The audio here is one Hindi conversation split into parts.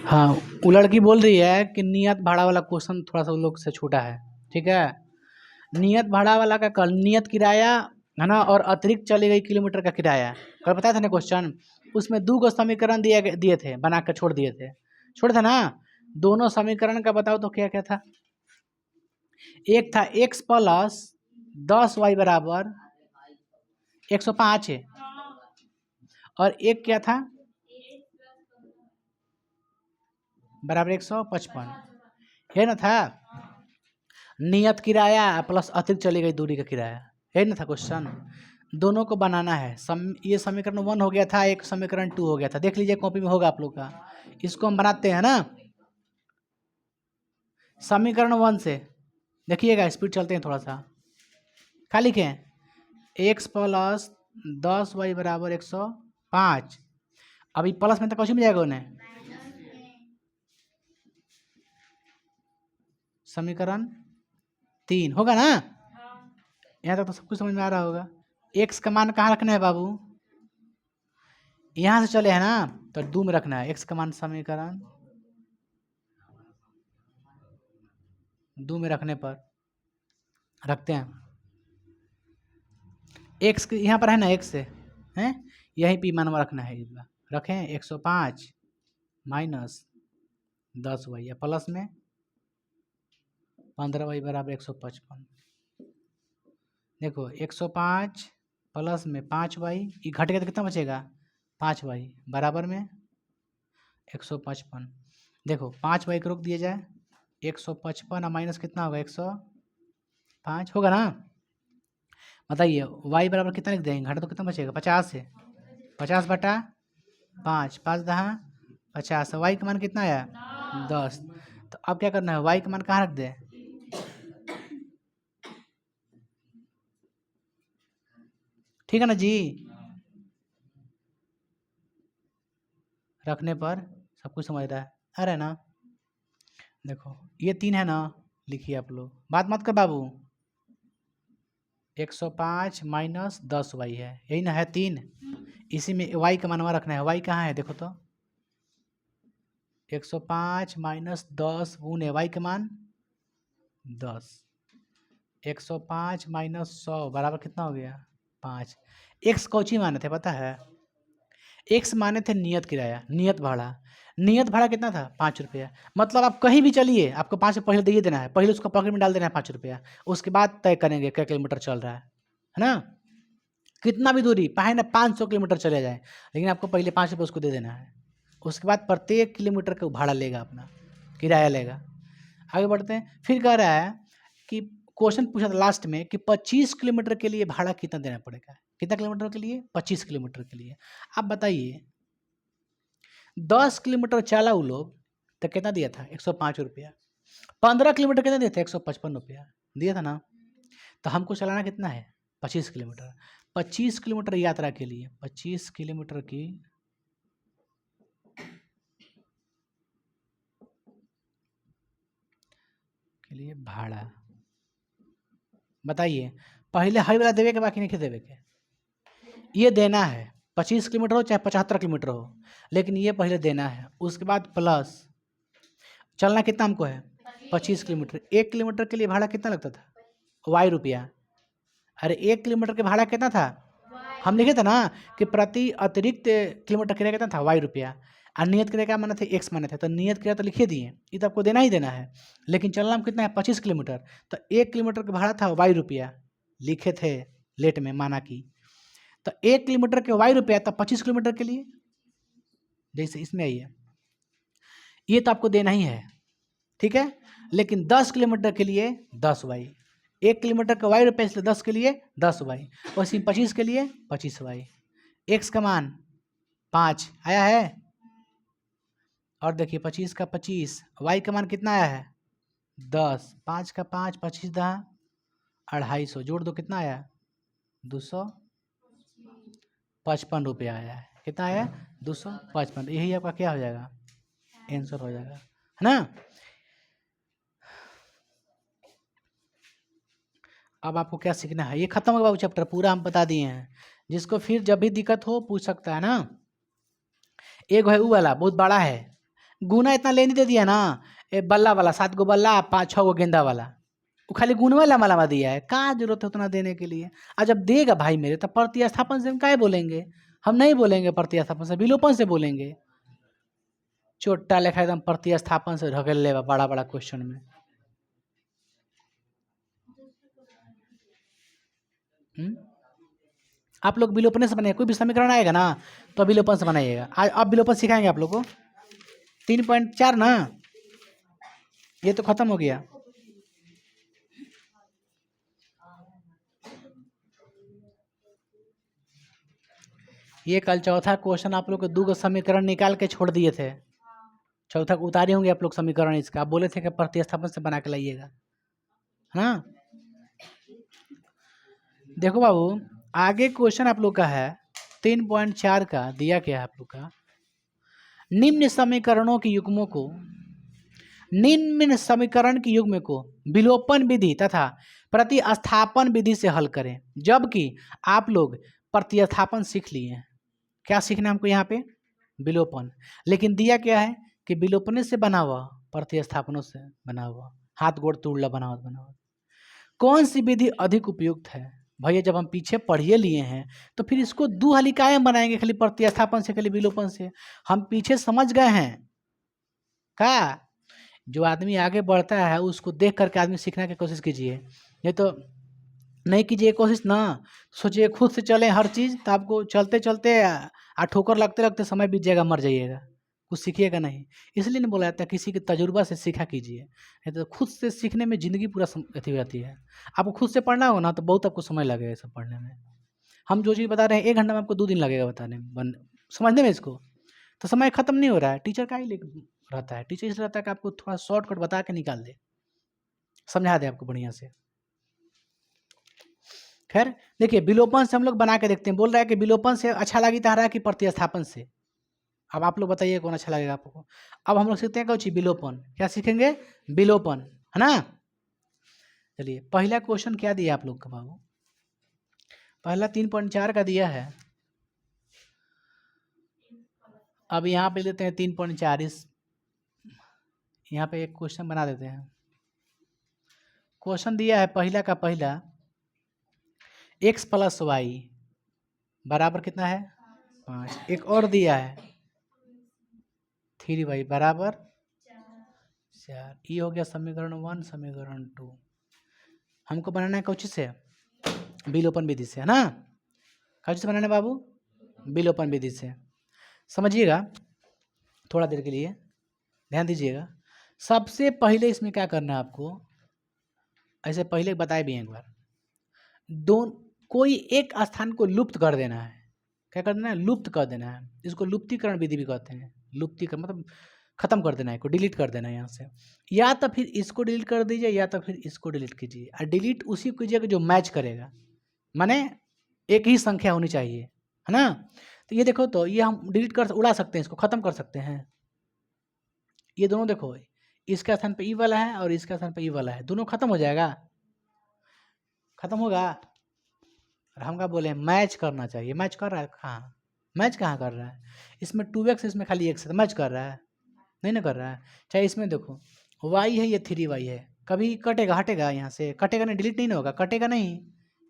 हाँ, वो लड़की बोल रही है कि नियत भाड़ा वाला क्वेश्चन थोड़ा सा उन लोग से छोटा है। ठीक है, नियत भाड़ा वाला का कल नियत किराया है ना, और अतिरिक्त चली गई किलोमीटर का किराया कल बताया था ना क्वेश्चन। उसमें 2 गो समीकरण दिए थे, बना कर छोड़ थे ना। दोनों समीकरण का बताओ तो क्या क्या था। एक था x प्लस 10y बराबर 105 है, और एक क्या था बराबर 155 है ना था। नियत किराया प्लस अतिरिक्त चली गई दूरी का किराया है ना था क्वेश्चन। दोनों को बनाना है। ये समीकरण 1 हो गया था, एक समीकरण 2 हो गया था। देख लीजिए कॉपी में होगा आप लोग का। इसको हम बनाते हैं ना समीकरण 1 से। देखिएगा स्पीड चलते हैं थोड़ा सा। क्या लिखें, x प्लस 10y बराबर 105। अभी प्लस में तो क्वेश्चन में जाएगा उन्हें। समीकरण 3 होगा ना। यहाँ तक तो सब कुछ समझ में आ रहा होगा। x का मान कहाँ रखना है बाबू, यहाँ से चले हैं ना तो 2 में रखना है। x का मान समीकरण 2 में रखने पर रखते हैं। x यहाँ पर है ना, x से हैं, यहीं पे मान रखना है। रखें 105 माइनस 10y या प्लस में 15y बराबर 155। देखो 105 प्लस में 5y, ये घट गया तो कितना बचेगा 5y बराबर में 155। देखो 5y को रोक दिया जाए, 155 माइनस कितना होगा 105 होगा ना। बताइए y बराबर कितना लिख देंगे, घटा तो कितना बचेगा 50 है। 50 बटा 5, 5 दहा 50। y का मान कितना आया 10। तो अब क्या करना है, y का मान कहाँ रख दे, ठीक है ना जी। रखने पर सब कुछ समझ रहा है, आ रहा है ना। देखो ये 3 है ना, लिखिए आप लोग, बात मत कर बाबू। 105 माइनस 10y है, यही ना है 3। इसी में y का मानवा रखना है। y कहाँ है देखो तो, 105 माइनस 10 गुने y का मान 10। 105 माइनस 100 बराबर कितना हो गया 5। x कौची माने थे पता है, x माने थे नियत किराया, नियत भाड़ा। नियत भाड़ा कितना था 5 रुपया। मतलब आप कहीं भी चलिए, आपको 5 रुपये पहले दे देना है, पहले उसको पॉकेट में डाल देना है 5 रुपया। उसके बाद तय करेंगे क्या किलोमीटर चल रहा है ना। कितना भी दूरी पाए ना, 500 किलोमीटर चले जाए, लेकिन आपको पहले 5 रुपये उसको दे देना है। उसके बाद प्रत्येक किलोमीटर का भाड़ा लेगा, अपना किराया लेगा। आगे बढ़ते हैं। फिर कह रहा है कि क्वेश्चन पूछा था लास्ट में कि 25 किलोमीटर के लिए भाड़ा कितना देना पड़ेगा। कितना किलोमीटर के लिए 25 किलोमीटर के लिए। आप बताइए 10 किलोमीटर चला वो लोग तो कितना दिया था 105 रुपया। 15 किलोमीटर कितना दिया था 155 रुपया दिया था ना। तो हमको चलाना कितना है 25 किलोमीटर। 25 किलोमीटर यात्रा के लिए 25 किलोमीटर की के लिए भाड़ा बताइए। पहले हर वाला देवे के बाकी नहीं देवे के, ये देना है 25 किलोमीटर हो चाहे 75 किलोमीटर हो, लेकिन ये पहले देना है। उसके बाद प्लस चलना कितना हमको है 25 किलोमीटर। 1 किलोमीटर के लिए भाड़ा कितना लगता था y रुपया। अरे 1 किलोमीटर के भाड़ा कितना था, हम लिखे थे ना कि प्रति अतिरिक्त किलोमीटर किराया कितना था y रुपया। और नियत किराया क्या माने थे x माने थे, तो नियत किराया तो लिखे दिए, ये तो आपको देना ही देना है। लेकिन चलना हम कितना है 25 किलोमीटर, तो 1 किलोमीटर का भाड़ा था y रुपया लिखे थे लेट में माना कि। तो 1 किलोमीटर के y रुपया, तब 25 किलोमीटर के लिए जैसे इसमें आइए, ये तो आपको देना ही है ठीक है। लेकिन 10 किलोमीटर के लिए 10y, 1 किलोमीटर का y रुपये इसलिए 10 के लिए 10y, वैसे 25 के लिए 25y। x का मान 5 आया है, और देखिए 25 का 25, y का मान कितना आया है 10। 5 का 5, 25 दहा 250, जोड़ दो कितना आया 255 रुपया आया है। कितना आया 255। यही आपका क्या हो जाएगा आंसर हो जाएगा, है ना। अब आपको क्या सीखना है, ये खत्म होगा चैप्टर पूरा हम बता दिए हैं। जिसको फिर जब भी दिक्कत हो पूछ सकता है ना। एक है वो वाला बहुत बड़ा है, गुना इतना लेने दे दिया ना, बल्ला वाला 7 गो बल्ला 5-6 गो गेंदा वाला, वो खाली गुनवा लम्बा लम्बा दिया है, कहाँ जरूरत है उतना देने के लिए। और जब देगा भाई मेरे तो प्रतिस्थापन से हम काहे बोलेंगे, हम नहीं बोलेंगे प्रतिस्थापन से, विलोपन से बोलेंगे। चोट्टा लेखा एकदम प्रतिस्थापन से ढकेल लेगा बड़ा बड़ा क्वेश्चन में। आप लोग विलोपन से बनाइए, कोई भी समीकरण आएगा ना तो विलोपन से बनाइएगा। अब विलोपन सिखाएंगे आप लोग को। 3.4 ना, ये तो खत्म हो गया। ये कल चौथा क्वेश्चन आप लोग को 2 समीकरण निकाल के छोड़ दिए थे, चौथा उतारे होंगे आप लोग समीकरण इसका, आप बोले थे कि प्रतिस्थापन से बना के लाइएगा, है ना। देखो बाबू आगे क्वेश्चन आप लोग का है 3.4 का, दिया क्या है आप लोग का, निम्न समीकरणों के युग्मों को, निम्न समीकरण के युग्म को विलोपन विधि तथा प्रतिस्थापन विधि से हल करें। जबकि आप लोग प्रतिस्थापन सीख लिए हैं, क्या सीखना है हमको यहाँ पे, विलोपन, लेकिन दिया क्या है कि विलोपन से बना हुआ, प्रतिस्थापनों से बना हुआ, हाथ गोड़ तोड़ला बना हुआ। कौन सी विधि अधिक उपयुक्त है भैया, जब हम पीछे पढ़िए लिए हैं तो फिर इसको दो हलिकाएं बनाएंगे, खाली प्रतिस्थापन से खाली विलोपन से, हम पीछे समझ गए हैं क्या। जो आदमी आगे बढ़ता है उसको देख करके आदमी सीखने की कोशिश कीजिए, नहीं तो नहीं कीजिए कोशिश ना, सोचिए खुद से चले हर चीज़, तो आपको चलते चलते ठोकर लगते लगते समय बीत जाएगा, मर जाइएगा, कुछ सीखिएगा नहीं। इसलिए नहीं बोला जाता किसी के तजुर्बा से सीखा कीजिए, नहीं तो खुद से सीखने में ज़िंदगी पूरा अथी हो जाती है। आपको खुद से पढ़ना हो ना तो बहुत आपको समय लगेगा सब पढ़ने में। हम जो चीज़ बता रहे हैं 1 घंटा में आपको 2 दिन लगेगा बताने में, समझने में इसको, तो समय खत्म नहीं हो रहा है। टीचर का ही रहता है, टीचर इसलिए रहता है कि आपको थोड़ा शॉर्टकट बता के निकाल दे, समझा दे आपको बढ़िया से। खैर देखिए विलोपन से हम लोग बना के देखते हैं, बोल रहा है कि विलोपन से अच्छा लगी रहा है कि प्रतिस्थापन से। अब आप लोग बताइए कौन अच्छा लगेगा आपको। अब हम लोग सीखते हैं कुछ विलोपन, क्या सीखेंगे, विलोपन, है ना। चलिए पहला क्वेश्चन क्या दिया आप लोग का बाबू, पहला 3.4 का दिया है। अब यहाँ पे लेते हैं 3.4, इस यहाँ पे एक क्वेश्चन बना देते हैं। क्वेश्चन दिया है पहला का पहला, x + y बराबर कितना है 5। एक और दिया है 3y बराबर 4। ये हो गया समीकरण 1, समीकरण 2। हमको बनाना है कौची से, विलोपन विधि से, है ना। कौची से बनाना है बाबू, विलोपन विधि से। समझिएगा थोड़ा देर के लिए ध्यान दीजिएगा। सबसे पहले इसमें क्या करना है आपको, ऐसे पहले बताए भी एक बार, कोई एक स्थान को लुप्त कर देना है। क्या कर देना है, लुप्त कर देना है। इसको लुप्तीकरण विधि भी कहते हैं। लुप्तीकरण मतलब खत्म कर देना है, को डिलीट कर देना है यहाँ से। या तो फिर इसको डिलीट कर दीजिए या तो फिर इसको डिलीट कीजिए, और डिलीट उसी कीजिएगा जो मैच करेगा, माने एक ही संख्या होनी चाहिए, है ना। तो ये देखो, तो ये हम डिलीट कर उड़ा सकते हैं, इसको ख़त्म कर सकते हैं। ये दोनों देखो, इसका स्थान पे ई वाला है और इसका स्थान पे ई वाला है, दोनों खत्म हो जाएगा, खत्म होगा। और हम क्या बोले, मैच करना चाहिए। मैच कर रहा है, कहाँ मैच कहाँ कर रहा है, इसमें 2x, इसमें खाली x है, मैच कर रहा है, नहीं ना कर रहा है। चाहे इसमें देखो y है, ये 3y है, कभी कटेगा, हटेगा, यहाँ से कटेगा नहीं, डिलीट नहीं ना होगा, कटेगा नहीं।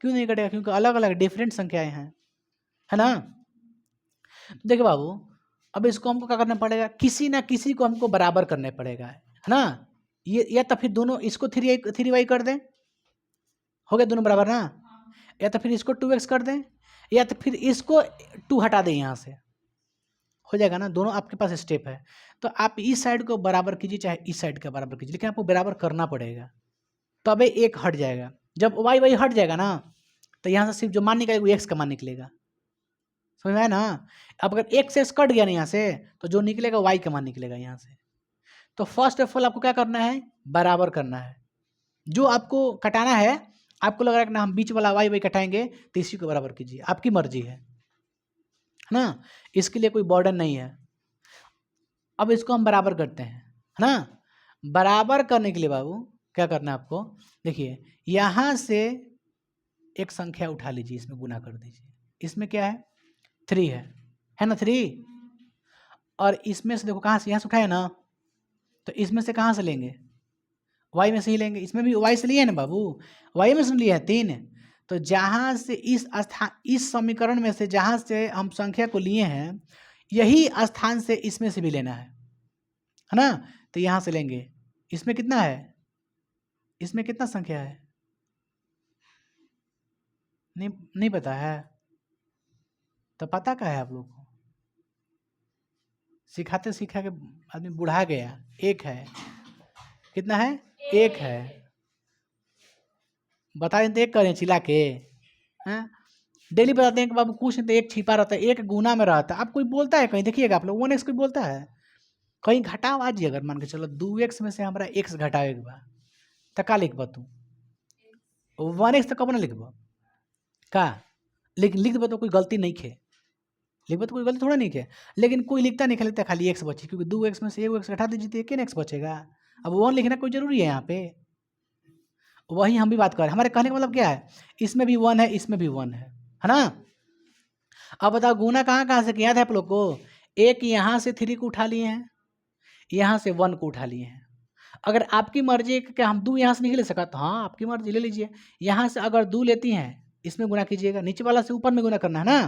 क्यों नहीं कटेगा, क्योंकि अलग अलग डिफरेंट संख्याएं हैं, है ना। देखिए बाबू अब इसको हमको क्या करना पड़ेगा, किसी ना किसी को हमको बराबर करने पड़ेगा, है ना। ये या तो फिर दोनों इसको 3y कर दें, हो गया दोनों बराबर ना। या तो फिर इसको 2x कर दें, या तो फिर इसको 2 हटा दें, यहाँ से हो जाएगा ना। दोनों आपके पास स्टेप है, तो आप इस साइड को बराबर कीजिए चाहे इस साइड का बराबर कीजिए, लेकिन आपको बराबर करना पड़ेगा, तबे एक हट जाएगा। जब y हट जाएगा ना तो यहाँ से सिर्फ जो मान निकलेगा वो x का मान निकलेगा, समझ में आया ना। अब अगर x से कट गया ना यहाँ से, तो जो निकलेगा y का मान निकलेगा यहाँ से। तो फर्स्ट ऑफ ऑल आपको क्या करना है, बराबर करना है। जो आपको कटाना है, आपको लग रहा है कि ना हम बीच वाला y कटाएंगे, तो इसी को बराबर कीजिए, आपकी मर्जी है ना, इसके लिए कोई बर्डन नहीं है। अब इसको हम बराबर करते हैं, है ना। बराबर करने के लिए बाबू क्या करना है आपको, देखिए यहाँ से एक संख्या उठा लीजिए, इसमें गुना कर दीजिए। इसमें क्या है, 3 है ना, 3। और इसमें से देखो कहाँ से, यहाँ से उठाए ना, तो इसमें से कहाँ से लेंगे? y में से ही लेंगे। इसमें भी y से लिए है ना बाबू, y में से लिए है 3। तो जहाँ से इस समीकरण में से जहाँ से हम संख्या को लिए हैं, यही स्थान से इसमें से भी लेना है ना? तो यहाँ से लेंगे। इसमें कितना है? इसमें कितना संख्या है? नहीं पता है? तो पता क्या है आप लोग को? सिखाते सिखा के आदमी बुढ़ा गया। एक है, कितना है? एक है। बता दें तो एक करें चिल्ला के, हैं? डेली बताते हैं कि बाबू कुछ नहीं तो एक छिपा रहता है, एक गुना में रहता है। अब कोई बोलता है कहीं, देखिएगा आप लोग 1x कोई बोलता है कहीं? घटाओ आज, अगर मान के चलो 2x में से हमारा x घटावे के बाद तो का लिखब तू? 1x तो कब ना लिखब का? लेकिन लिख देव तो कोई गलती नहीं खे, लिखब तो कोई गलती थोड़ा नहीं खे। लेकिन कोई लिखता नहीं लिखता, खाली x बची, क्योंकि 2x में से 1x घटा दीजिए तो एक x बचेगा। अब 1 लिखना कोई जरूरी है यहाँ पे? वही हम भी बात कर रहे हैं। हमारे कहने का मतलब क्या है? इसमें भी 1 है, इसमें भी 1 है ना? अब बताओ गुना कहाँ कहाँ से किया था आप लोग को? एक यहाँ से 3 को उठा लिए हैं, यहाँ से 1 को उठा लिए हैं। अगर आपकी मर्जी क्या हम 2 यहाँ से नहीं ले सका? तो हाँ आपकी मर्जी, ले लीजिए। यहाँ से अगर 2 लेती हैं, इसमें गुना कीजिएगा, नीचे वाला से ऊपर में गुना करना है ना।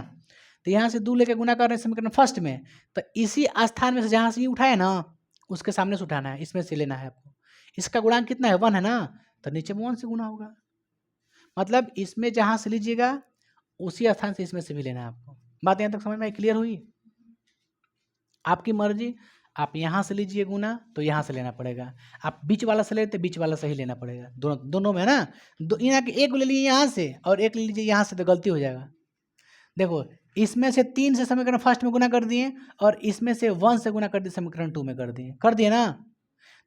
तो यहाँ से 2 लेके गुना कर रहे हैं समीकरण फर्स्ट में, तो इसी स्थान में से जहाँ से ये उठाए ना, उसके सामने से उठाना है, इसमें से लेना है आपको। इसका गुणांक कितना है? 1 है ना, तो नीचे में 1 से गुना होगा। मतलब इसमें जहाँ से लीजिएगा उसी स्थान से इसमें से भी लेना है आपको। बात यहाँ तक समझ में क्लियर हुई? आपकी मर्जी, आप यहाँ से लीजिए गुना तो यहाँ से लेना पड़ेगा, आप बीच वाला से लेते बीच वाला से ही लेना पड़ेगा। दोनों में ना, यहाँ के एक ले लीजिए यहाँ से और एक ले लीजिए यहाँ से, तो गलती हो जाएगा। देखो इसमें से 3 से समीकरण फर्स्ट में गुना कर दिए और इसमें से 1 से गुना कर दिए समीकरण 2 में कर दिए ना।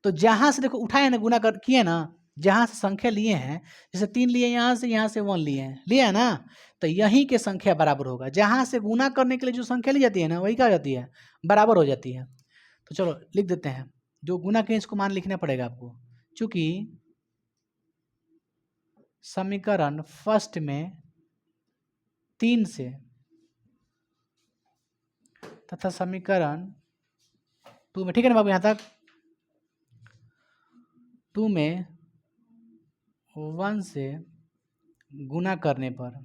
तो जहाँ से देखो उठाए ना, गुना कर किए ना, जहाँ से संख्या लिए हैं, जैसे 3 लिए यहाँ से 1 लिए हैं, लिया ना, तो यहीं के संख्या बराबर होगा। जहाँ से गुना करने के लिए जो संख्या ली जाती है ना, वही क्या हो जाती है? बराबर हो जाती है। तो चलो लिख देते हैं, जो गुना के इसको मान लिखना पड़ेगा आपको, चूंकि समीकरण फर्स्ट में 3 से तथा समीकरण 2 में, ठीक है ना बाबू? यहाँ तक 2 में 1 से गुना करने पर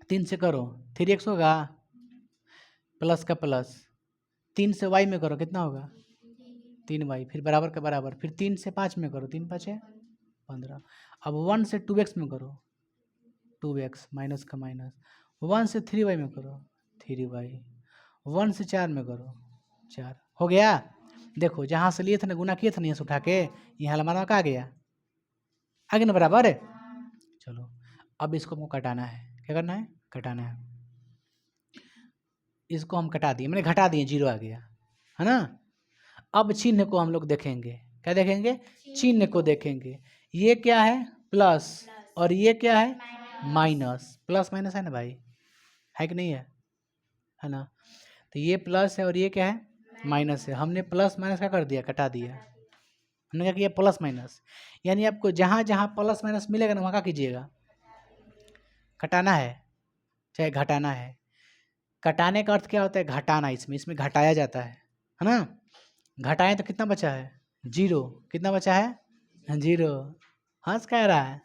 3 से करो 3x होगा, प्लस का प्लस, 3 से y में करो कितना होगा? 3y, फिर बराबर का बराबर, फिर 3 से 5 में करो, 3 5 है 15। अब 1 से 2x में करो 2x, माइनस का माइनस, 1 से 3y में करो 3y, 1 से 4 में करो 4, हो गया। देखो जहाँ से लिए थे ना, गुना किए थे ना, यहाँ से उठा के यहाँ हमारा का आ गया, आगे ना बराबर है। चलो अब इसको हमको कटाना है, क्या करना है? कटाना है। इसको हम कटा दिए, मैंने घटा दिए, 0 आ गया है ना। अब चिन्ह को हम लोग देखेंगे, क्या देखेंगे? चिन्ह को देखेंगे। ये क्या है? प्लस, और ये क्या है? माइनस। प्लस माइनस है ना भाई, है कि नहीं है? है ना। तो ये प्लस है और ये क्या है? माइनस है। हमने प्लस माइनस क्या कर दिया? कटा दिया। हमने क्या किया? Plus minus. यानी आपको जहाँ जहाँ प्लस माइनस मिलेगा ना, वहाँ क्या कीजिएगा? कटाना है, चाहे घटाना है। कटाने का अर्थ क्या होता है? घटाना। इसमें घटाया जाता है ना। घटाएं तो कितना बचा है? 0। कितना बचा है? 0। हंस कह रहा है।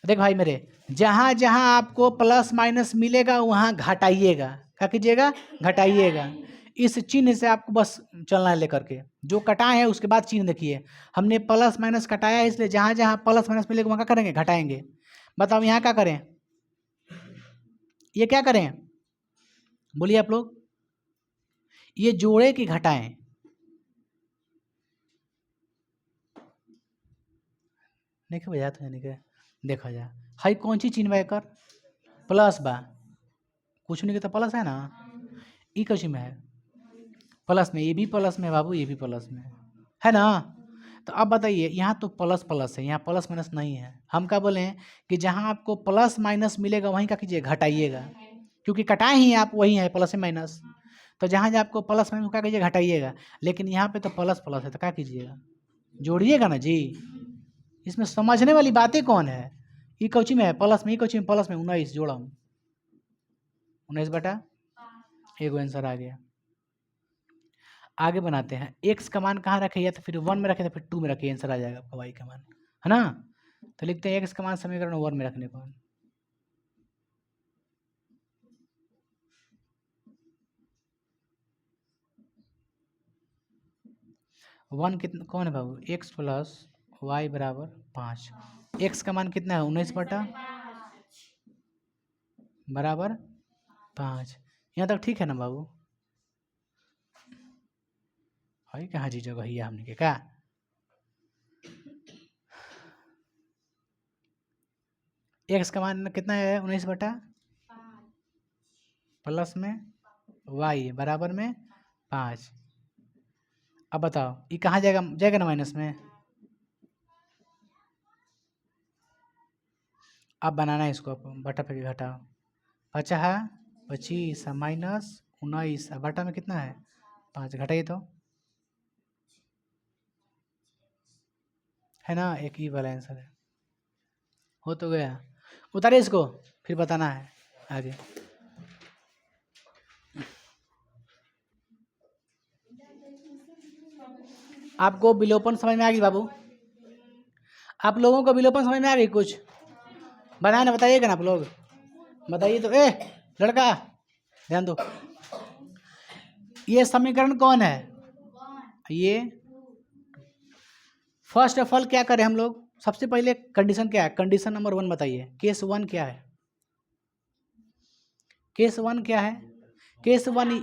देख भाई मेरे, जहाँ जहाँ आपको प्लस माइनस मिलेगा वहाँ घटाइएगा। क्या कीजिएगा? घटाइएगा। इस चिन्ह से आपको बस चलना है लेकर के, जो कटाए हैं उसके बाद चिन्ह देखिए। हमने प्लस माइनस कटाया है, इसलिए जहाँ जहाँ प्लस माइनस मिलेगा वहाँ क्या करेंगे? घटाएंगे। बताओ यहाँ क्या करें? ये क्या करें? बोलिए आप लोग, ये जोड़े कि घटाएं? नहीं भैया, तो नहीं देखा जा हाई कौन सी चिन्ह बा कर? प्लस बा, कुछ नहीं कहता प्लस है ना। ई कौन में है? प्लस में। ये भी प्लस में बाबू, ये भी प्लस में है ना। तो अब बताइए, यहाँ तो प्लस प्लस है, यहाँ प्लस माइनस नहीं है। हम क्या बोले हैं कि जहाँ आपको प्लस माइनस मिलेगा वहीं क्या कीजिए? घटाइएगा, क्योंकि कटाए ही आप वही है प्लस माइनस। तो जहाँ जहाँ आपको प्लस माइनस क्या कीजिए? घटाइएगा। लेकिन यहाँ पे तो प्लस प्लस है, तो क्या कीजिएगा? जोड़िएगा ना जी। इसमें समझने वाली बातें कौन है? ई कौची में है? प्लस में। ई कौची में? प्लस में। 19 जोड़ा, 19 बटा एगो आंसर आ गया। आगे बनाते हैं। एक्स का मान कहाँ रखे, या तो फिर 1 में रखे तो फिर 2 में रखे, आंसर आ जाएगा आपका वाई का मान, है ना। तो लिखते हैं एक्स का मान समीकरण 1 में रखने को। 1 कितना कौन है बाबू, एक्स प्लस वाई बराबर 5। एक्स का मान कितना है 19 बटा बराबर 5। यहाँ तक ठीक है ना बाबू, है कहाँ जी जगह है हमने के का। एक्स का मान कितना है 19 बटा प्लस में वाई बराबर में 5। अब बताओ ये कहाँ जाएगा, जाएगा ना माइनस में। अब बनाना है इसको, बटा पे घटाओ, 50 25 माइनस 19 बटा में कितना है 5, घटाइए तो, है ना, एक ही वाला आंसर है। हो तो गया, उतारिए इसको फिर बताना है आगे। आपको विलोपन समझ में आ गई बाबू, आप लोगों को विलोपन समझ में आ गई कुछ, बनाए ना, बताइएगा ना आप लोग, बताइए तो। ए लड़का ध्यान दो, ये समीकरण कौन है, ये फर्स्ट ऑफ ऑल क्या करें हम लोग, सबसे पहले कंडीशन क्या है, कंडीशन नंबर 1 बताइए, केस 1 क्या है, केस 1 क्या है, केस 1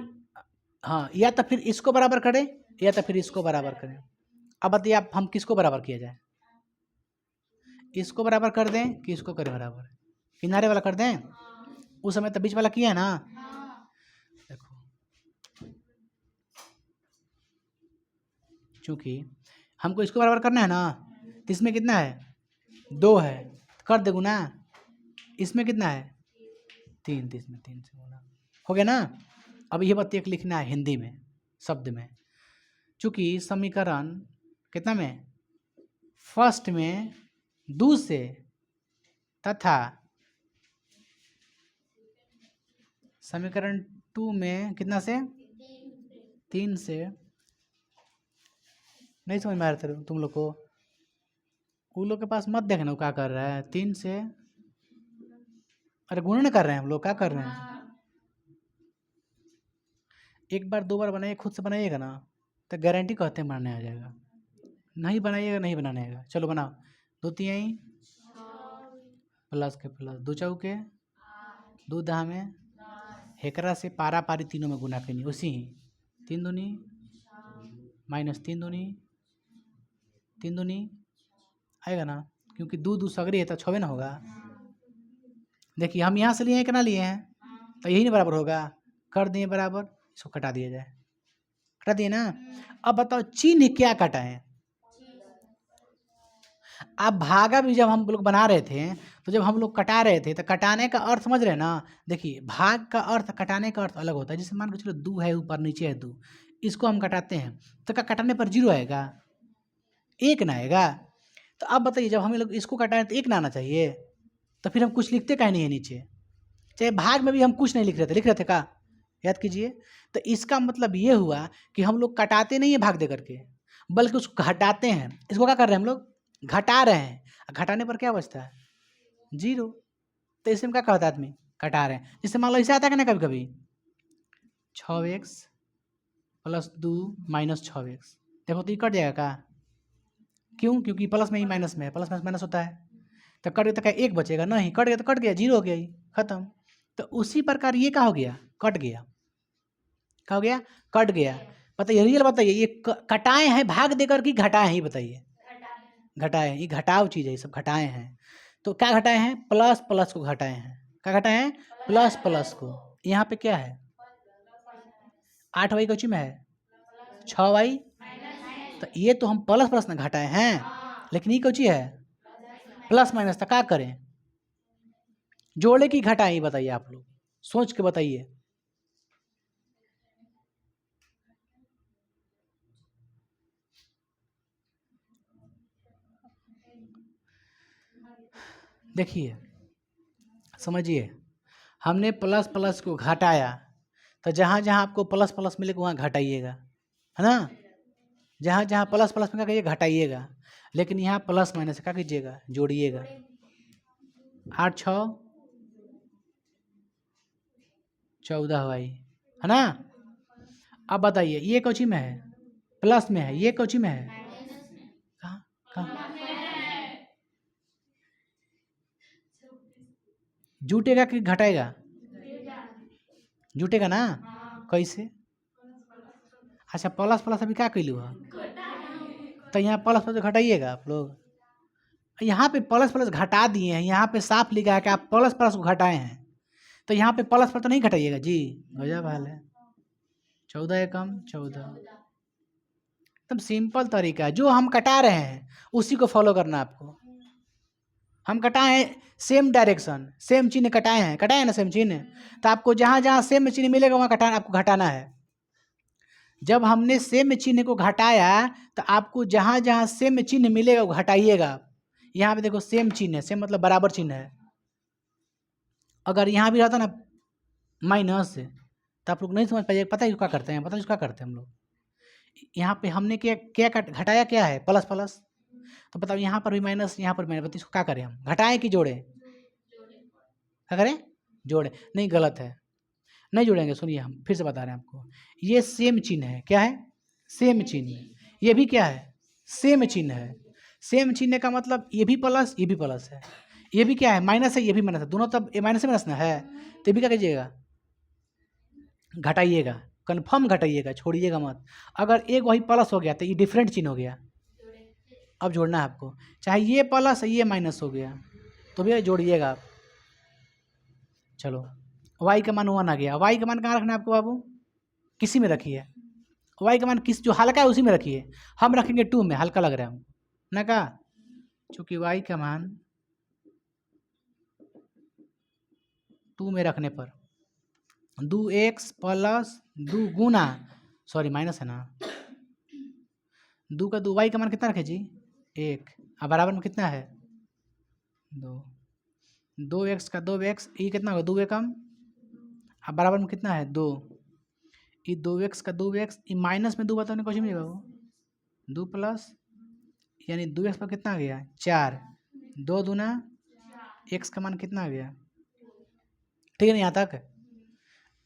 हाँ, या तो फिर इसको बराबर करें या तो फिर इसको बराबर करें। अब बताइए आप, हम किसको बराबर किया जाए, इसको बराबर कर दें कि इसको करें बराबर, किनारे वाला कर दें, उस समय तो बीच वाला किया है ना। देखो चूंकि हमको इसको बराबर करना है ना, तो इसमें कितना है 2 है, कर दे गुना, इसमें कितना है 3, तो इसमें 3 से गुना हो गया ना। अब ये बात एक लिखना है हिंदी में शब्द में, चूंकि समीकरण कितना में फर्स्ट में 2 से तथा समीकरण 2 में कितना से 3 से, नहीं समझ में आ रहा था तुम लोग को, उन लोग के पास मत देखना वो क्या कर रहा है, 3 से, अरे गुणन कर रहे हैं हम लोग, क्या कर रहे हैं, एक बार 2 बार बनाइए, खुद से बनाइएगा ना तो गारंटी कहते हैं बनाने आ जाएगा, नहीं बनाइएगा नहीं बनाने आएगा। चलो बनाओ, 2 तिहाई प्लस के प्लस 2 चौके 2 दहा में, हेकरा से पारा पारी तीनों में गुना करनी, उसी ही 3 दूनी माइनस 3 दूनी 3 दूनी आएगा ना, क्योंकि 2 2 सगरी है तो 6 ना होगा। देखिए हम यहाँ से लिए हैं कितना लिए हैं, तो यही ना बराबर होगा, कर दिए बराबर, इसको कटा दिया जाए, कटा दिए ना। अब बताओ चिन्ह क्या कटाएं, अब भागा भी जब हम लोग बना रहे थे, तो जब हम लोग कटा रहे थे तो कटाने का अर्थ समझ रहे हैं ना। देखिए भाग का अर्थ कटाने का अर्थ अलग होता है, जैसे मान के चलो 2 है ऊपर नीचे है 2, इसको हम कटाते हैं तो क्या कटाने पर 0 आएगा, 1 ना आएगा। तो अब बताइए जब हम लोग इसको कटाएं तो 1 ना आना चाहिए, तो फिर हम कुछ लिखते काहे नहीं है नीचे, चाहे भाग में भी हम कुछ नहीं लिख रहे थे, लिख रहे थे का, याद कीजिए। तो इसका मतलब ये हुआ कि हम लोग कटाते नहीं है भाग दे करके, बल्कि उसको घटाते हैं, इसको क्या कर रहे हैं हम लोग घटा रहे हैं, घटाने पर क्या बचता है 0, तो इसमें क्या कहता है आदमी कटा रहे हैं। जैसे मान लो ऐसे आता है कि ना कभी कभी 6x प्लस 2 माइनस 6x, देखो तो ये कट जाएगा का, क्यों, क्योंकि प्लस में ही माइनस में है, प्लस में माइनस होता है, तो कट गया तो क्या 1 बचेगा, नहीं कट गया तो कट गया 0 हो गया ही खत्म। तो उसी प्रकार ये क्या हो गया कट गया, क्या हो गया कट गया। बताइए रियल बताइए, ये कटाए हैं भाग देकर कि घटाए हैं, ये बताइए, घटाए हैं, ये घटाव चीज़ है, ये सब घटाए हैं। तो क्या घटाए हैं, प्लस प्लस को घटाए हैं, क्या घटाए हैं प्लस प्लस को। यहाँ पे क्या है 8y कौची में है 6y, तो ये तो हम प्लस प्लस ना घटाए हैं, लेकिन ये कौची है प्लस माइनस, तो क्या करें जोड़े की घटाए, ये बताइए आप लोग सोच के बताइए। देखिए समझिए, हमने प्लस प्लस को घटाया, तो जहाँ जहाँ आपको प्लस प्लस मिलेगा वहाँ घटाइएगा, है ना। जहाँ जहाँ प्लस प्लस में क्या करिए घटाइएगा, लेकिन यहाँ प्लस माइनस क्या कीजिएगा जोड़िएगा। 8 6 14 भाई, है ना। अब बताइए ये कौची में है, प्लस में है, ये कौची में है, कहाँ कहाँ जुटेगा कि घटाएगा, जुटेगा ना। कैसे, अच्छा प्लस प्लस अभी क्या कैलू है, तो यहाँ प्लस प्लस घटाइएगा आप लोग, यहाँ पे प्लस प्लस घटा दिए हैं, यहाँ पे साफ लिखा है कि आप प्लस प्लस को घटाए हैं, तो यहाँ पे प्लस प्लस तो नहीं घटाइएगा जी, गजब हाल है। 14 एकम 14, एकदम सिंपल तरीका है, जो हम कटा रहे हैं उसी को फॉलो करना आपको। हम कटाए हैं सेम डायरेक्शन, सेम चिन्ह कटाए हैं, कटाए हैं ना सेम चिन्ह, तो आपको जहाँ जहाँ सेम चिन्ह मिलेगा वहाँ घटाना, आपको घटाना है। जब हमने सेम चिन्ह को घटाया तो आपको जहाँ जहाँ सेम चिन्ह मिलेगा वो घटाइएगा। यहाँ पे देखो सेम चिन्ह है, सेम मतलब बराबर चिन्ह है, अगर यहाँ भी रहता ना माइनस तो आप लोग नहीं समझ पाइए। पता है क्या करते हैं, पता है क्या करते हैं हम लोग, यहाँ पे हमने क्या क्या घटाया, क्या है प्लस प्लस, तो बताओ यहाँ पर भी माइनस, यहाँ पर माइनस, बताइए इसको क्या करें हम, घटाएं कि जोड़ें, क्या करें, जोड़ें। नहीं गलत है, नहीं जोड़ेंगे, सुनिए हम फिर से बता रहे हैं आपको, ये सेम चिन्ह है, क्या है सेम चिन्ह, ये भी क्या है सेम चिन्ह है। सेम चिन्ह का मतलब ये भी प्लस ये भी प्लस है, ये भी क्या है माइनस है ये भी माइनस है, दोनों तब ये माइनस माइनस ना है, तो ये भी क्या कीजिएगा घटाइएगा, कन्फर्म घटाइएगा, छोड़िएगा मत। अगर एक वही प्लस हो गया तो ये डिफरेंट चिन्ह हो गया, अब जोड़ना है आपको, चाहे ये प्लस ये माइनस हो गया तो भी जोड़िएगा आप। चलो y का मान 1 आ गया, y का मान कहाँ रखना है आपको बाबू, किसी में रखिए, y का मान किस जो हल्का है उसी में रखिए, हम रखेंगे 2 में, हल्का लग रहा है हमको ना का, चूँकि y का मान 2 में रखने पर 2x प्लस 2 गुना, सॉरी माइनस है ना, 2 का 2, y का मान कितना रखे जी 1, अब बराबर में कितना है 2, 2x का 2x, ये कितना होगा 2 एकम, अब बराबर में कितना है 2, ये 2x का 2x, ये माइनस में 2 बताने कुछ मिलेगा वो 2 प्लस, यानी 2x पर कितना आ गया 4, 2 दूना x का मान कितना आ गया, ठीक है ना यहाँ तक।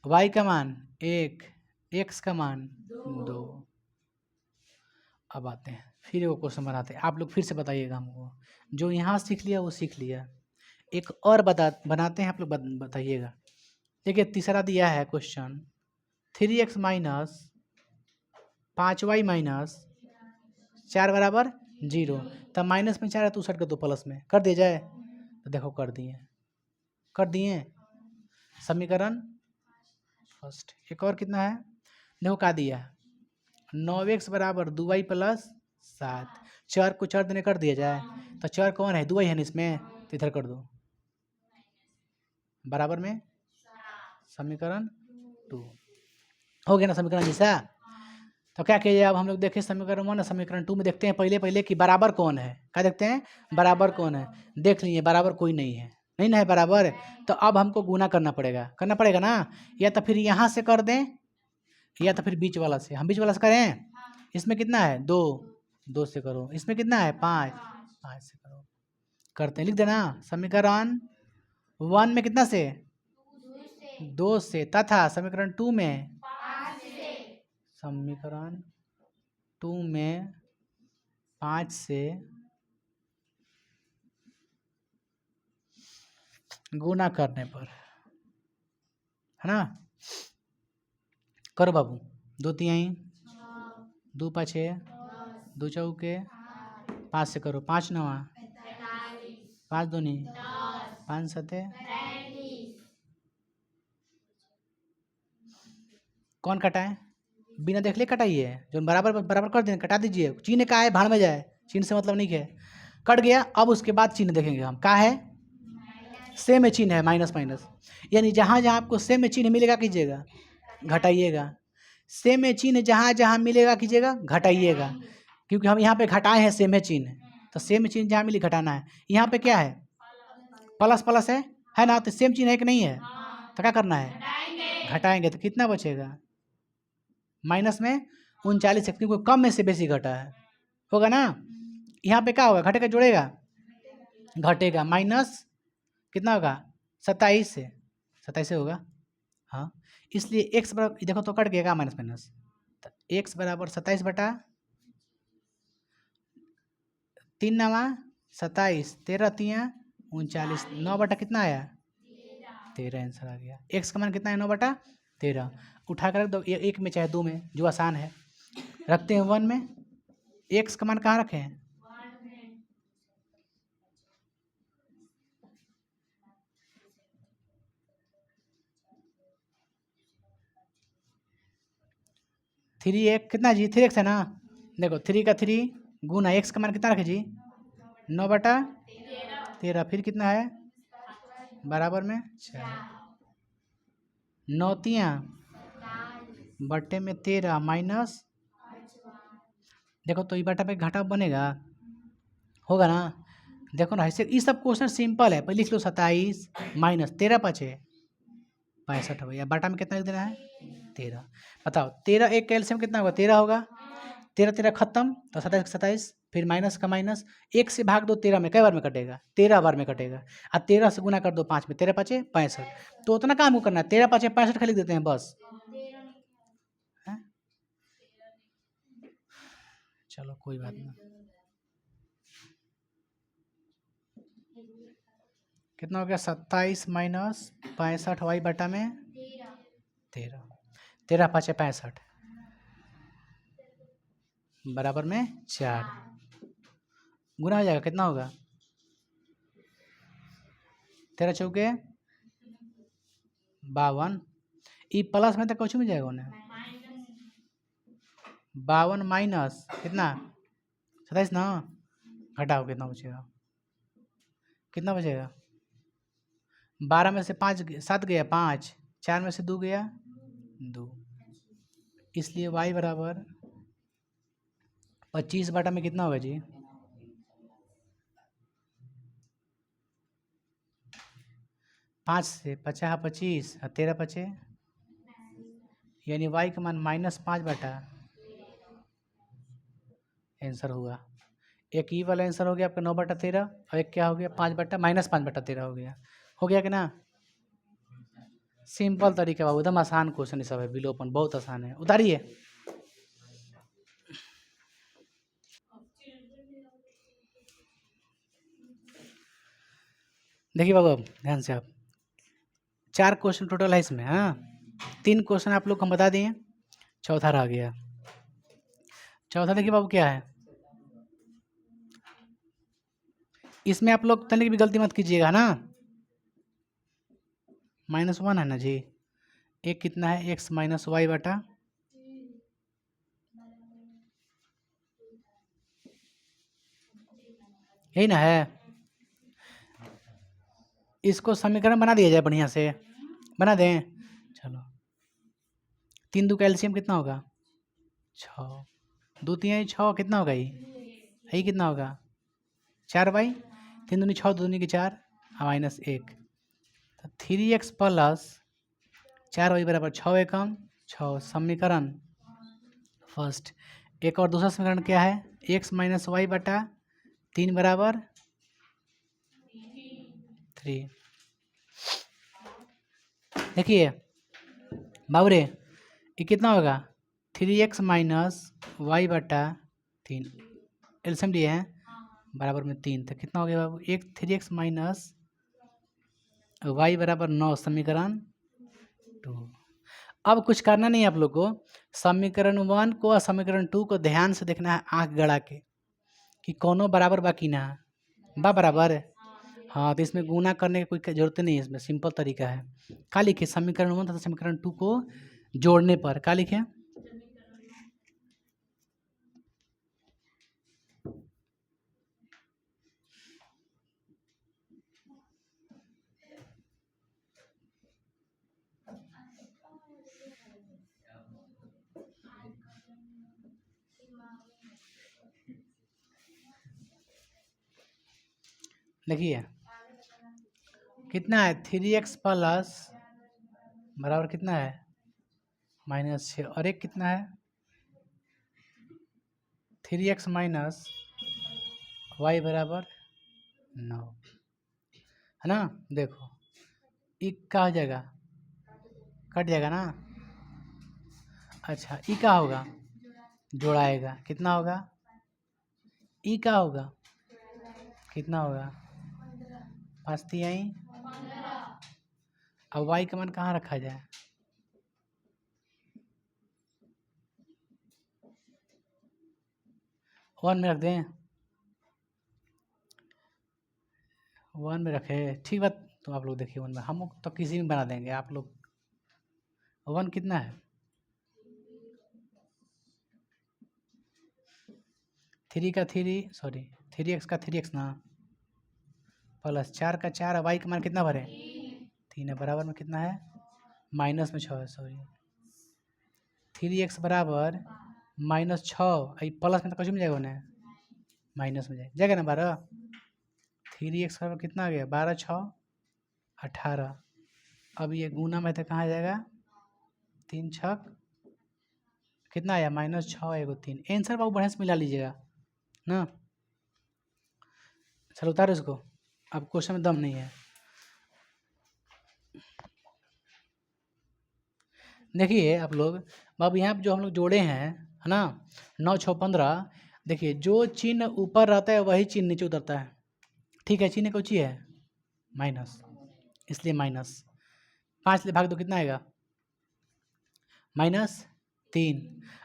y का मान 1, x का मान 2। अब आते हैं फिर वो क्वेश्चन बनाते हैं, आप लोग फिर से बताइएगा हमको, जो यहाँ सीख लिया वो सीख लिया, एक और बनाते हैं, आप लोग बताइएगा। देखिए तीसरा दिया है question, 3x minus 5y minus 4 बराबर 0, तब माइनस में 4 है तो उस साइड कर दो प्लस में, कर दिया जाए, तो देखो कर दिए समीकरण फर्स्ट। एक और कितना है, देखो क्या दिया 9x बराबर 2y प्लस 7, 4 को 4 देने कर दिया जाए, तो 4 कौन है 2y है ना इसमें, तो इधर कर दो बराबर में समीकरण 2 हो गया ना समीकरण जैसा। तो क्या किया अब हम लोग देखें समीकरण 1 समीकरण 2 में देखते हैं पहले कि बराबर कौन है, क्या देखते हैं बराबर कौन है, देख लीजिए बराबर कोई नहीं है, नहीं ना है बराबर, तो अब हमको गुना करना पड़ेगा ना, या तो फिर यहाँ से कर दें या तो फिर बीच वाला से, हम बीच वाला से करें, इसमें कितना है 2 से करो, इसमें कितना है 5 से करो, करते हैं, लिख देना समीकरण 1 में कितना से 2 से, तथा समीकरण 2 में समीकरण 2 में 5 से गुना करने पर, है ना, करो बाबू, 2 तिहाई 2 पाँचे 2 चौके 5 से करो, 5 नवा 5 दूनी 5 सते, कौन कटाए बिना देख ले कटाइए, जो बराबर बराबर कर दें कटा दीजिए, चिन्ह का है भाड़ में जाए, चिन्ह से मतलब नहीं है, कट गया। अब उसके बाद चिन्ह देखेंगे हम, का है सेम चिन्ह है माइनस माइनस, यानी जहाँ जहाँ आपको सेम चिन्ह मिलेगा कीजिएगा घटाइएगा, सेम चिन्ह जहाँ जहाँ मिलेगा कीजिएगा घटाइएगा, क्योंकि हम यहाँ पे घटाए हैं सेम चिन्ह, तो सेम चिन्ह जहाँ मिले घटाना है। यहाँ पे क्या है प्लस प्लस है ना, तो सेम चिन्ह है कि नहीं है, तो क्या करना है घटाएंगे, तो कितना बचेगा माइनस में 39 है, क्योंकि कम में से बेसी घटा है, होगा ना। यहाँ पे क्या होगा, घटेगा जोड़ेगा, घटेगा, माइनस कितना होगा 27 से, 27 से होगा, हाँ। इसलिए एक्स बराबर देखो तो कट गएगा माइनस माइनस, तो एक्स बराबर 27 बटा 3 नवा 27, 13 तिया 39, 9 बटा कितना आया 13, आंसर आ गया। एक्स का मान कितना है 9 बटा 13, उठा कर रख दो, एक में चाहे दो में, जो आसान है। रखते हैं 1 में, एक्स का मान कहाँ रखे हैं, थ्री एक कितना जी, 3x है ना, देखो 3 का 3 गुना एक्स का मान कितना रखे जी 9 बटा 13, फिर कितना है बराबर में 4, 9 तिया बटे में 13 माइनस, देखो तो ये बटा पे घाटा बनेगा, होगा ना। देखो ना ऐसे, ये सब क्वेश्चन सिंपल है, पहले लिख लो 27 माइनस 13 पचे 65 हो, या बाटा में कितना लिख देना है 13। बताओ 13 एक कैल्शियम कितना होगा 13 होगा, 13 13 खत्म, तो 27 27, फिर माइनस का माइनस, एक से भाग दो 13 में, कई बार में कटेगा 13 बार में कटेगा, और 13 से गुना कर दो 5 में, 13 5 65, तो उतना काम को करना है, 13 5 65 का लिख देते हैं बस, है? चलो कोई बात नहीं, कितना हो गया 27 माइनस 65 वाई बटा में 13, 13 5 65 बराबर में 4, गुना हो जाएगा, कितना होगा 13 चौके 52, ई प्लस में तो कुछ में जाएगा उन्हें, 52 माइनस कितना 27 ना, घटाओ कितना बचेगा, कितना बचेगा 12 में से 5 7 गया 5, 4 में से 2 गया 2, इसलिए y बराबर 25 बटा में कितना होगा जी 5 से 50 25 और 13 पचे, यानी y का मान -5 बटा, आंसर होगा। एक ई वाला आंसर हो गया आपका 9 बटा 13, और एक क्या हो गया 5 बटा -5 बटा 13 हो गया कि ना। सिंपल तरीका बाबू, एकदम आसान क्वेश्चन सब है, विलोपन बहुत आसान है, उतारिए। देखिए बाबू अब ध्यान से, आप 4 क्वेश्चन टोटल है इसमें, हाँ 3 क्वेश्चन आप लोग को हम बता दिए, चौथा रह गया। चौथा देखिए बाबू क्या है, इसमें आप लोग तनिक भी गलती मत कीजिएगा ना, -1 है ना जी, एक कितना है x माइनस वाई बटा, यही ना है, इसको समीकरण बना दिया जाए बढ़िया से, बना दें, चलो 3 2 कैल्शियम कितना होगा 6, 2 3 6 कितना होगा यही कितना होगा 4 बाई 3 दूनी 6 2 दूनी की 4 -1, तो 3x प्लस 4 वाई बराबर 6 एकम 6, समीकरण फर्स्ट। एक और दूसरा समीकरण क्या है, x माइनस वाई बटा 3 बराबर 3। देखिए बाबूरे ये कितना होगा 3x माइनस वाई बटा 3, एल्सियम लिए हैं बराबर में 3, तो कितना हो गया बाबू, एक 3x माइनस वाई बराबर 9, समीकरण 2। अब कुछ करना नहीं है आप लोग को, समीकरण 1 को और समीकरण 2 को ध्यान से देखना है, आंख गड़ा के कि कोनो बराबर बाकी ना बराबर है, हाँ तो इसमें गुना करने की कोई जरूरत नहीं है, इसमें सिंपल तरीका है। क्या लिखे समीकरण 1 तथा समीकरण 2 को जोड़ने पर क्या लिखे, देखिए कितना है 3x प्लस बराबर कितना है -6, और एक कितना है 3x माइनस वाई बराबर 9 है ना। देखो ई क्या हो जाएगा, कट जाएगा ना। अच्छा ई क्या होगा, जोड़ाएगा, कितना होगा, ई क्या होगा, कितना होगा, 5 तिहाई। अब वाई का मान कहाँ रखा जाए, वन में रख दें, वन में रखे, ठीक बात। तो आप लोग देखिए वन में, हम तो किसी में बना देंगे, आप लोग वन कितना है, 3 का 3 सॉरी 3x का 3x ना, प्लस 4 का 4, वाई का मान कितना भरे 3 है, बराबर में कितना है माइनस में 6 है, सॉरी 3x बराबर -6, प्लस में तो कुछ मिल जाएगा उन्हें, माइनस में जाएगा ना 12। 3x बराबर कितना आ गया, 12 6 18। अब ये गुना में तो कहाँ जाएगा, 3 छक कितना आया -6 एगो 3, आंसर बाबू बढ़िया से मिला लीजिएगा ना। चलो उतारो इसको, अब क्वेश्चन में दम नहीं है। देखिए आप लोग, अब यहाँ पे जो हम लोग जोड़े हैं है ना, 9 6 15, देखिए जो चिन्ह ऊपर रहता है वही चिन्ह नीचे उतरता है, ठीक है। चिन्ह कौन सी है, माइनस, इसलिए माइनस। 5 से भाग दो कितना आएगा, -3।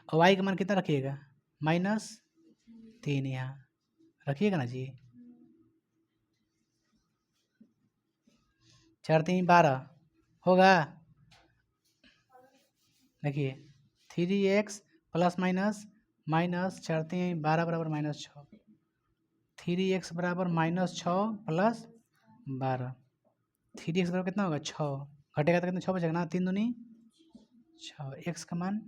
और वाई का मान कितना रखिएगा, -3 यहाँ रखिएगा ना जी। 4 3 12 होगा। देखिए 3x प्लस माइनस -4 3 12 बराबर -6, 3x बराबर -6 प्लस 12, 3x बराबर कितना होगा 6, घटेगा तो कितना 6 बचेगा ना, 3 दूनी 6, x का मान